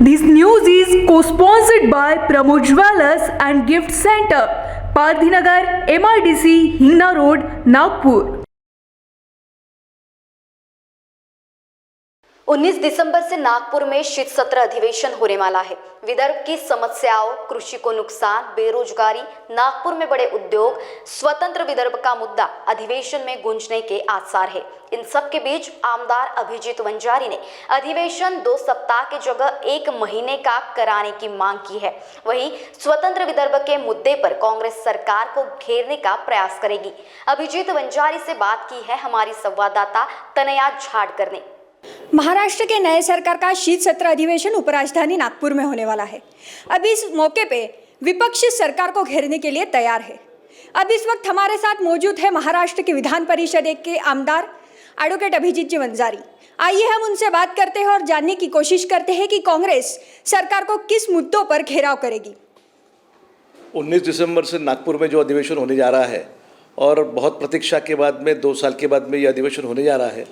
This news is co-sponsored by Pramod Jewellers and Gift Center, Pardhinagar, MIDC, Hingna Road, Nagpur. 19 दिसंबर से नागपुर में शीत सत्र अधिवेशन होने वाला है। विदर्भ की समस्याओं, कृषि को नुकसान, बेरोजगारी, नागपुर में बड़े उद्योग, स्वतंत्र विदर्भ का मुद्दा अधिवेशन में गूंजने के आसार है। इन सब के बीच आमदार अभिजीत वंजारी ने अधिवेशन 2 सप्ताह की जगह 1 महीने का कराने की मांग की है। वहीं स्वतंत्र विदर्भ के मुद्दे पर कांग्रेस सरकार को घेरने का प्रयास करेगी। अभिजीत वंजारी से बात की है हमारी संवाददाता तनया झाड़कर ने। महाराष्ट्र के नए सरकार का शीत सत्र अधिवेशन उपराजधानी नागपुर में होने वाला है। अब इस मौके पे विपक्ष सरकार को घेरने के लिए तैयार है। अब इस वक्त हमारे साथ मौजूद है महाराष्ट्र के विधान परिषद के आमदार एडवोकेट अभिजीत जी वंजारी। आइए हम उनसे बात करते हैं और जानने की कोशिश करते हैं कि कांग्रेस सरकार को किस मुद्दों पर घेराव करेगी। 19 दिसंबर से नागपुर में जो अधिवेशन होने जा रहा है और बहुत प्रतीक्षा के बाद में 2 साल के बाद में ये अधिवेशन होने जा रहा है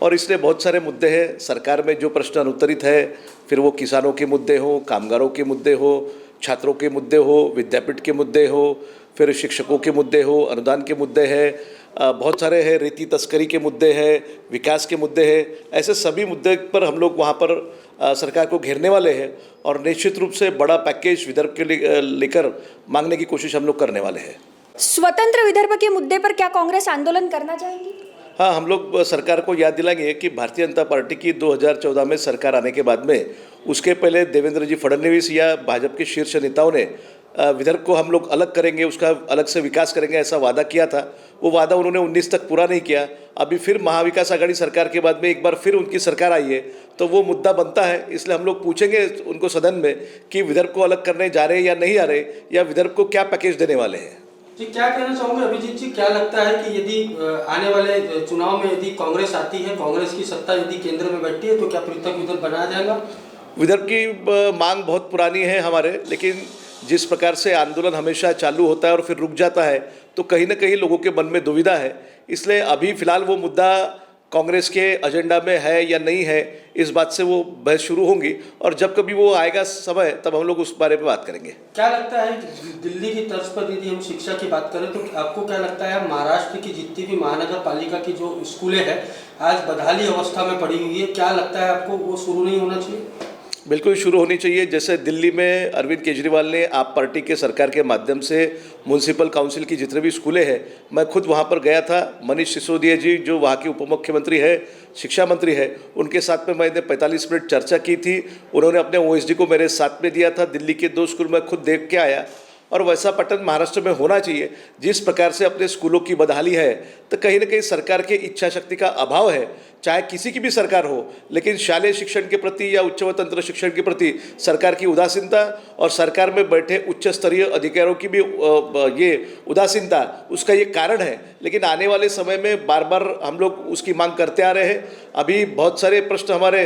और इसलिए बहुत सारे मुद्दे हैं। सरकार में जो प्रश्न अनुत्तरित है, फिर वो किसानों के मुद्दे हो, कामगारों के मुद्दे हो, छात्रों के मुद्दे हो, विद्यापीठ के मुद्दे हो, फिर शिक्षकों के मुद्दे हो, अनुदान के मुद्दे हैं, बहुत सारे हैं, रेती तस्करी के मुद्दे हैं, विकास के मुद्दे हैं। ऐसे सभी मुद्दे पर हम लोग वहाँ पर सरकार को घेरने वाले हैं और निश्चित रूप से बड़ा पैकेज विदर्भ के लेकर मांगने की कोशिश हम लोग करने वाले हैं। स्वतंत्र विदर्भ के मुद्दे पर क्या कांग्रेस आंदोलन करना चाहेगी? हाँ, हम लोग सरकार को याद दिलाएंगे कि भारतीय जनता पार्टी की 2014 में सरकार आने के बाद में उसके पहले देवेंद्र जी फडणवीस या भाजपा के शीर्ष नेताओं ने विदर्भ को हम लोग अलग करेंगे, उसका अलग से विकास करेंगे ऐसा वादा किया था। वो वादा उन्होंने 19 तक पूरा नहीं किया। अभी फिर महाविकास आघाड़ी सरकार के बाद में एक बार फिर उनकी सरकार आई है तो वो मुद्दा बनता है। इसलिए हम लोग पूछेंगे उनको सदन में कि विदर्भ को अलग करने जा रहे हैं या नहीं आ रहे, या विदर्भ को क्या पैकेज देने वाले हैं। जी, क्या कहना चाहूँगे अभिजीत जी, क्या लगता है कि यदि आने वाले चुनाव में यदि कांग्रेस आती है, कांग्रेस की सत्ता यदि केंद्र में बैठती है तो क्या पृथक विदर्भ बनाया जाएगा? विदर्भ की मांग बहुत पुरानी है हमारे, लेकिन जिस प्रकार से आंदोलन हमेशा चालू होता है और फिर रुक जाता है तो कहीं ना कहीं लोगों के मन में दुविधा है। इसलिए अभी फ़िलहाल वो मुद्दा कांग्रेस के एजेंडा में है या नहीं है, इस बात से वो बहस शुरू होंगी और जब कभी वो आएगा समय तब हम लोग उस बारे में बात करेंगे। क्या लगता है दिल्ली की तर्ज पर यदि हम शिक्षा की बात करें तो आपको क्या लगता है महाराष्ट्र की जितनी भी महानगर पालिका की जो स्कूलें हैं आज बदहाली अवस्था में पड़ी हुई है, क्या लगता है आपको वो शुरू नहीं होना चाहिए? बिल्कुल शुरू होनी चाहिए। जैसे दिल्ली में अरविंद केजरीवाल ने आप पार्टी के सरकार के माध्यम से म्यूनसिपल काउंसिल की जितने भी स्कूलें हैं, मैं खुद वहाँ पर गया था। मनीष सिसोदिया जी जो वहाँ के उप मुख्यमंत्री है, शिक्षा मंत्री है, उनके साथ में मैंने 45 मिनट चर्चा की थी। उन्होंने अपने OSD को मेरे साथ में दिया था। दिल्ली के 2 स्कूल मैं खुद देख के आया और वैसा पैटर्न महाराष्ट्र में होना चाहिए। जिस प्रकार से अपने स्कूलों की बदहाली है तो कहीं ना कहीं सरकार के इच्छा शक्ति का अभाव है, चाहे किसी की भी सरकार हो, लेकिन शालेय शिक्षण के प्रति या उच्च व तंत्र शिक्षण के प्रति सरकार की उदासीनता और सरकार में बैठे उच्च स्तरीय अधिकारियों की भी ये उदासीनता उसका ये कारण है। लेकिन आने वाले समय में बार बार हम लोग उसकी मांग करते आ रहे हैं। अभी बहुत सारे प्रश्न हमारे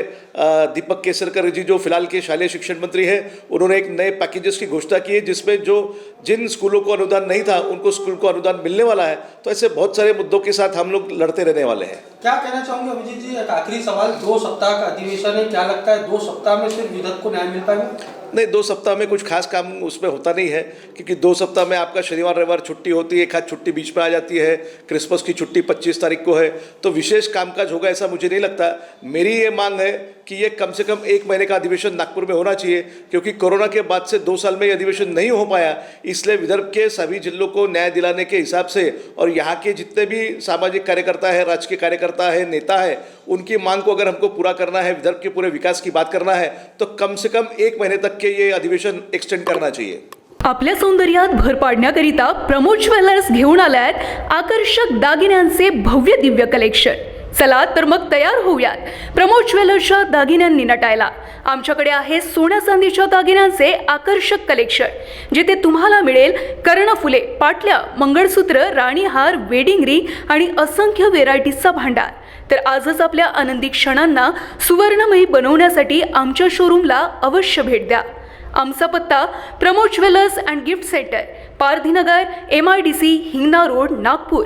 दीपक केसरकर जी जो फिलहाल के शालेय शिक्षण मंत्री हैं, उन्होंने एक नए पैकेजेस की घोषणा की है जिसमें जिन स्कूलों को अनुदान नहीं था उनको स्कूल को अनुदान मिलने वाला है। तो ऐसे बहुत सारे मुद्दों के साथ हम लोग लड़ते रहने वाले हैं। क्या कहना चाहूँगे अभिजीत जी, एक आखिरी सवाल, 2 सप्ताह का अधिवेशन है, क्या लगता है 2 सप्ताह में सिर्फ विदर्भ को न्याय मिल पाएगा? नहीं, 2 सप्ताह में कुछ खास काम उसमें होता नहीं है, क्योंकि 2 सप्ताह में आपका शनिवार रविवार छुट्टी होती है, एक आध छुट्टी बीच में आ जाती है, क्रिसमस की छुट्टी 25 तारीख को है, तो विशेष कामकाज होगा ऐसा मुझे नहीं लगता। मेरी ये मांग है कि ये कम से कम 1 महीने का अधिवेशन नागपुर में होना चाहिए, क्योंकि कोरोना के बाद से 2 साल में ये अधिवेशन नहीं हो पाया। इसलिए विदर्भ के सभी जिलों को न्याय दिलाने के हिसाब से और यहाँ के जितने भी सामाजिक कार्यकर्ता है, राजकीय कार्यकर्ता है, नेता है, उनकी मांग को अगर हमको पूरा करना है, विदर्भ के पूरे विकास की बात करना है, तो कम से कम 1 महीने तक के ये अधिवेशन एक्सटेंड करना चाहिए। आपल्या सौंदर्यात भर पाडण्याकरिता प्रमोद ज्वेलर्स घेऊन आल्यात आकर्षक दागिन्यांचे भव्य दिव्य कलेक्शन। चला तर मग तयार होऊयात प्रमोद ज्वेलर्सच्या दागिन्यांनी नटायला। आमच्याकडे आहे सोन्या चांदीच्या दागिन्यांचे आकर्षक कलेक्शन, जिथे तुम्हाला मिळेल कर्णफुले, पाटल्या, मंगळसूत्र, राणीहार, वेडिंग रिंग आणि असंख्य व्हेरायटीजचा भांडार। तर आजच आपल्या आनंदी क्षणांना सुवर्णमयी बनवण्यासाठी आमच्या शोरूमला अवश्य भेट द्या। आमचा पत्ता Pramod jewellers and gift centre, Pardhinagar, MIDC, Hingna road, Nagpur.